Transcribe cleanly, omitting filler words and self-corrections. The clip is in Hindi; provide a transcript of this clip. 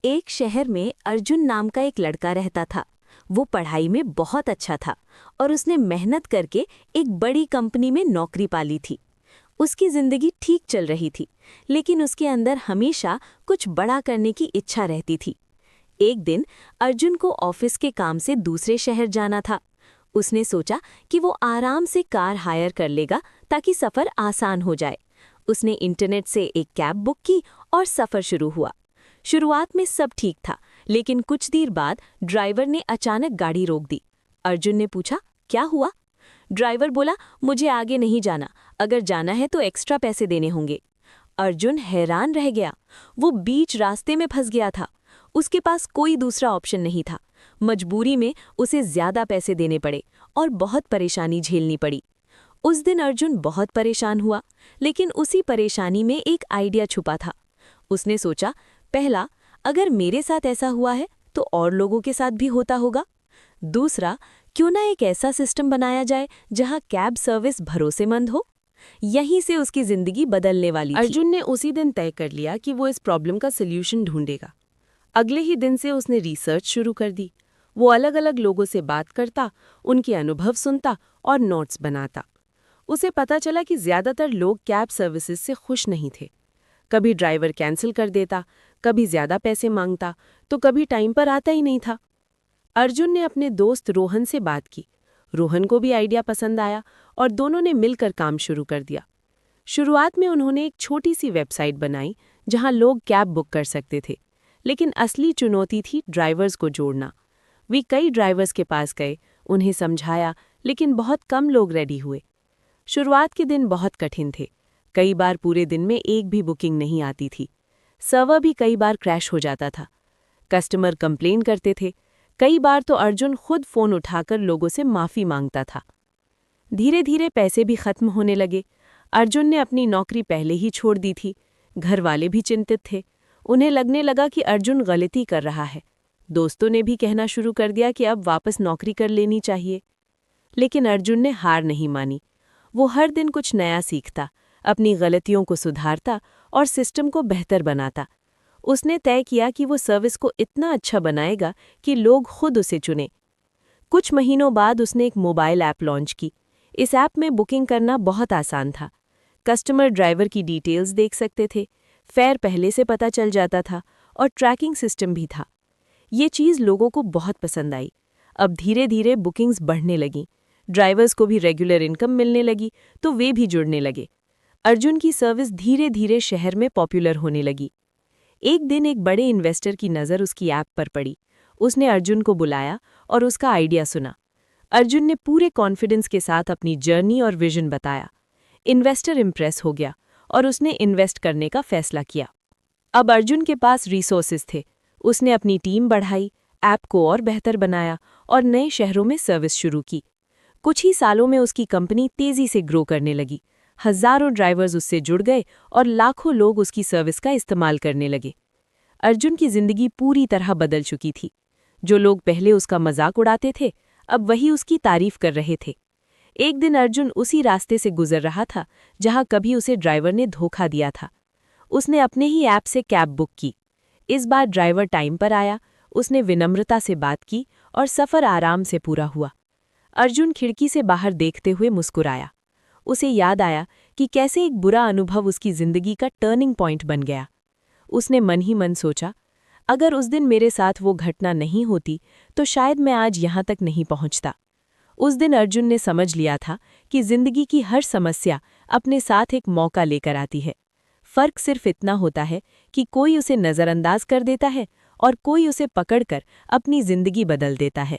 एक शहर में अर्जुन नाम का एक लड़का रहता था। वो पढ़ाई में बहुत अच्छा था और उसने मेहनत करके एक बड़ी कंपनी में नौकरी पाली थी। उसकी जिंदगी ठीक चल रही थी, लेकिन उसके अंदर हमेशा कुछ बड़ा करने की इच्छा रहती थी। एक दिन अर्जुन को ऑफिस के काम से दूसरे शहर जाना था। उसने सोचा कि वो आराम से कार हायर कर लेगा ताकि सफ़र आसान हो जाए। उसने इंटरनेट से एक कैब बुक की और सफ़र शुरू हुआ। शुरुआत में सब ठीक था, लेकिन कुछ देर बाद ड्राइवर ने अचानक गाड़ी रोक दी। अर्जुन ने पूछा, क्या हुआ? ड्राइवर बोला, मुझे आगे नहीं जाना, अगर जाना है तो एक्स्ट्रा पैसे देने होंगे। अर्जुन हैरान रह गया। वो बीच रास्ते में फंस गया था। उसके पास कोई दूसरा ऑप्शन नहीं था। मजबूरी में उसे ज्यादा पैसे देने पड़े और बहुत परेशानी झेलनी पड़ी। उस दिन अर्जुन बहुत परेशान हुआ, लेकिन उसी परेशानी में एक आइडिया छुपा था। उसने सोचा, पहला, अगर मेरे साथ ऐसा हुआ है तो और लोगों के साथ भी होता होगा। दूसरा, क्यों ना एक ऐसा सिस्टम बनाया जाए जहां कैब सर्विस भरोसेमंद हो। यहीं से उसकी जिंदगी बदलने वाली थी। अर्जुन ने उसी दिन तय कर लिया कि वो इस प्रॉब्लम का सल्यूशन ढूंढेगा। अगले ही दिन से उसने रिसर्च शुरू कर दी। वो अलग अलग लोगों से बात करता, उनके अनुभव सुनता और नोट्स बनाता। उसे पता चला कि ज्यादातर लोग कैब सर्विसेज से खुश नहीं थे। कभी ड्राइवर कैंसिल कर देता, कभी ज्यादा पैसे मांगता, तो कभी टाइम पर आता ही नहीं था। अर्जुन ने अपने दोस्त रोहन से बात की। रोहन को भी आइडिया पसंद आया और दोनों ने मिलकर काम शुरू कर दिया। शुरुआत में उन्होंने एक छोटी सी वेबसाइट बनाई जहां लोग कैब बुक कर सकते थे, लेकिन असली चुनौती थी ड्राइवर्स को जोड़ना। वे कई ड्राइवर्स के पास गए, उन्हें समझाया, लेकिन बहुत कम लोग रेडी हुए। शुरुआत के दिन बहुत कठिन थे। कई बार पूरे दिन में एक भी बुकिंग नहीं आती थी। सर्वर भी कई बार क्रैश हो जाता था। कस्टमर कंप्लेन करते थे। कई बार तो अर्जुन खुद फोन उठाकर लोगों से माफी मांगता था। धीरे धीरे पैसे भी खत्म होने लगे। अर्जुन ने अपनी नौकरी पहले ही छोड़ दी थी। घर वाले भी चिंतित थे। उन्हें लगने लगा कि अर्जुन गलती कर रहा है। दोस्तों ने भी कहना शुरू कर दिया कि अब वापस नौकरी कर लेनी चाहिए। लेकिन अर्जुन ने हार नहीं मानी। वो हर दिन कुछ नया सीखता, अपनी गलतियों को सुधारता और सिस्टम को बेहतर बनाता। उसने तय किया कि वो सर्विस को इतना अच्छा बनाएगा कि लोग खुद उसे चुनें। कुछ महीनों बाद उसने एक मोबाइल ऐप लॉन्च की। इस ऐप में बुकिंग करना बहुत आसान था। कस्टमर ड्राइवर की डिटेल्स देख सकते थे, फेयर पहले से पता चल जाता था और ट्रैकिंग सिस्टम भी था। ये चीज़ लोगों को बहुत पसंद आई। अब धीरे धीरे बुकिंग्स बढ़ने लगीं। ड्राइवर्स को भी रेगुलर इनकम मिलने लगी, तो वे भी जुड़ने लगे। अर्जुन की सर्विस धीरे धीरे शहर में पॉपुलर होने लगी। एक दिन एक बड़े इन्वेस्टर की नज़र उसकी ऐप पर पड़ी। उसने अर्जुन को बुलाया और उसका आइडिया सुना। अर्जुन ने पूरे कॉन्फिडेंस के साथ अपनी जर्नी और विजन बताया। इन्वेस्टर इम्प्रेस हो गया और उसने इन्वेस्ट करने का फैसला किया। अब अर्जुन के पास रिसोर्सेज थे। उसने अपनी टीम बढ़ाई, ऐप को और बेहतर बनाया और नए शहरों में सर्विस शुरू की। कुछ ही सालों में उसकी कंपनी तेजी से ग्रो करने लगी। हजारों ड्राइवर्स उससे जुड़ गए और लाखों लोग उसकी सर्विस का इस्तेमाल करने लगे। अर्जुन की जिंदगी पूरी तरह बदल चुकी थी। जो लोग पहले उसका मजाक उड़ाते थे, अब वही उसकी तारीफ कर रहे थे। एक दिन अर्जुन उसी रास्ते से गुजर रहा था जहां कभी उसे ड्राइवर ने धोखा दिया था। उसने अपने ही ऐप से कैब बुक की। इस बार ड्राइवर टाइम पर आया। उसने विनम्रता से बात की और सफ़र आराम से पूरा हुआ। अर्जुन खिड़की से बाहर देखते हुए मुस्कुराया। उसे याद आया कि कैसे एक बुरा अनुभव उसकी जिंदगी का टर्निंग पॉइंट बन गया। उसने मन ही मन सोचा, अगर उस दिन मेरे साथ वो घटना नहीं होती तो शायद मैं आज यहाँ तक नहीं पहुँचता। उस दिन अर्जुन ने समझ लिया था कि जिंदगी की हर समस्या अपने साथ एक मौका लेकर आती है। फर्क सिर्फ इतना होता है कि कोई उसे नज़रअंदाज कर देता है और कोई उसे पकड़कर अपनी जिंदगी बदल देता है।